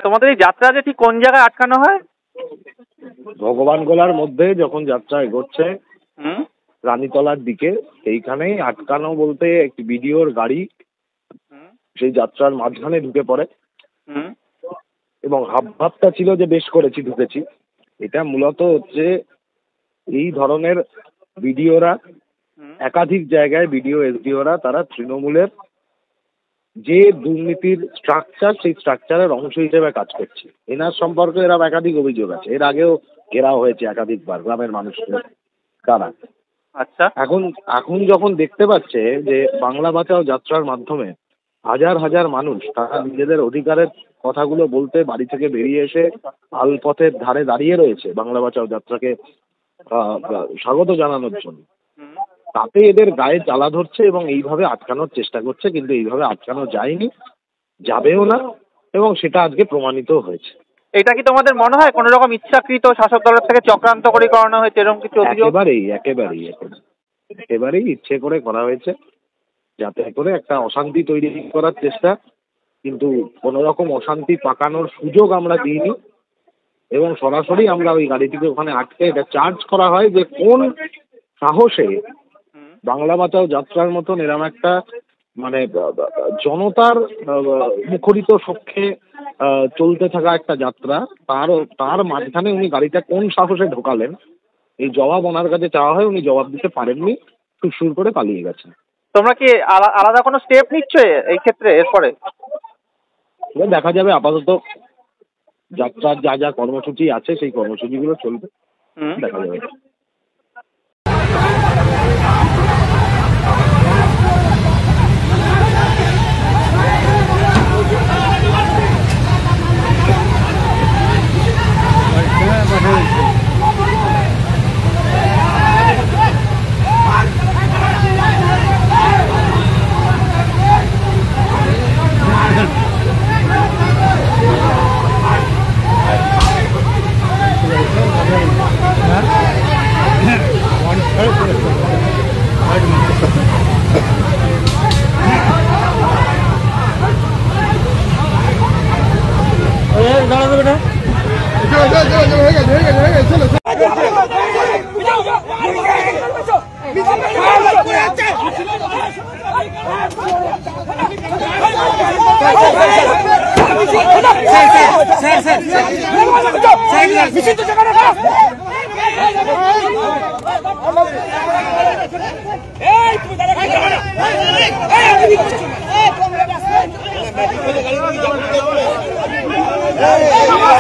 তোমাদের এই যাত্রা যে ঠিক কোন জায়গায় আটকানো হয়? ভগবান গোলার মধ্যে যখন যাত্রা এগোচ্ছে রানীতলার দিকে, সেইখানেই আটকানো বলতে একটি বিডিওর গাড়ি সেই যাত্রার মাঝখানে ঢুকে পড়ে এবং হাবভাবটা ছিল যে বেশ করেছি ঢুকেছি। এটা মূলত হচ্ছে এই ধরনের বিডিওরা একাধিক জায়গায় বিডিও এসডিওরা তারা তৃণমূলের যে দুর্নীতির স্ট্রাকচার সেই স্ট্রাকচারের অংশ হিসেবে কাজ করছে। এনার সম্পর্কে এরা একাধিক অভিযোগ আছে, এর আগেও ঘেরাও হয়েছে একাধিকবার গ্রামের মানুষদের দ্বারা। আচ্ছা, এখন যখন দেখতে পাচ্ছে যে বাংলা বাঁচাও যাত্রার মাধ্যমে হাজার হাজার মানুষ তারা নিজেদের অধিকারের কথাগুলো বলতে বাড়ি থেকে বেরিয়ে এসে আলপথের ধারে দাঁড়িয়ে রয়েছে বাংলা বাঁচাও যাত্রাকে স্বাগত জানানোর জন্য, তাতে এদের গায়ে জ্বালা ধরছে এবং এইভাবে আটকানোর চেষ্টা করছে। কিন্তু এইভাবে আটকানো যায়নি, যাবেও না, এবং সেটা আজকে প্রমাণিত হয়েছে। এটা কি তোমাদের মনে হয় কোন রকম ইচ্ছাকৃত শাসক দলের থেকে চক্রান্ত করে করানো হয়েছে এরকম কিছু অভিযোগ? একেবারেই ইচ্ছে করে করা হয়েছে, যাতে করে একটা অশান্তি তৈরি করার চেষ্টা, কিন্তু কোন রকম অশান্তি পাকানোর সুযোগ আমরা দিইনি এবং সরাসরি আমরা ওই গাড়িটিকে ওখানে আটকে এটা চার্জ করা হয় যে কোন সাহসে বাংলা বাঁচাও যাত্রার মতন এরকম একটা মানে জনতার মুখরিত সখ্যে চলতে থাকা একটা যাত্রা তার মাঝখানে উনি গাড়িটা কোন সাহসে ঢোকালেন, এই জবাব ওনার কাছে চাওয়া হয়, উনি জবাব দিতে পারেননি, সুর করে পালিয়ে গেছেন। তোমরা কি আলাদা কোনো স্টেপ নিচ্ছ এই ক্ষেত্রে? এরপরে দেখা যাবে, আপাতত যাত্রার যা যা কর্মসূচি আছে সেই কর্মসূচিগুলো চলবে, দেখা যাবে। Hey!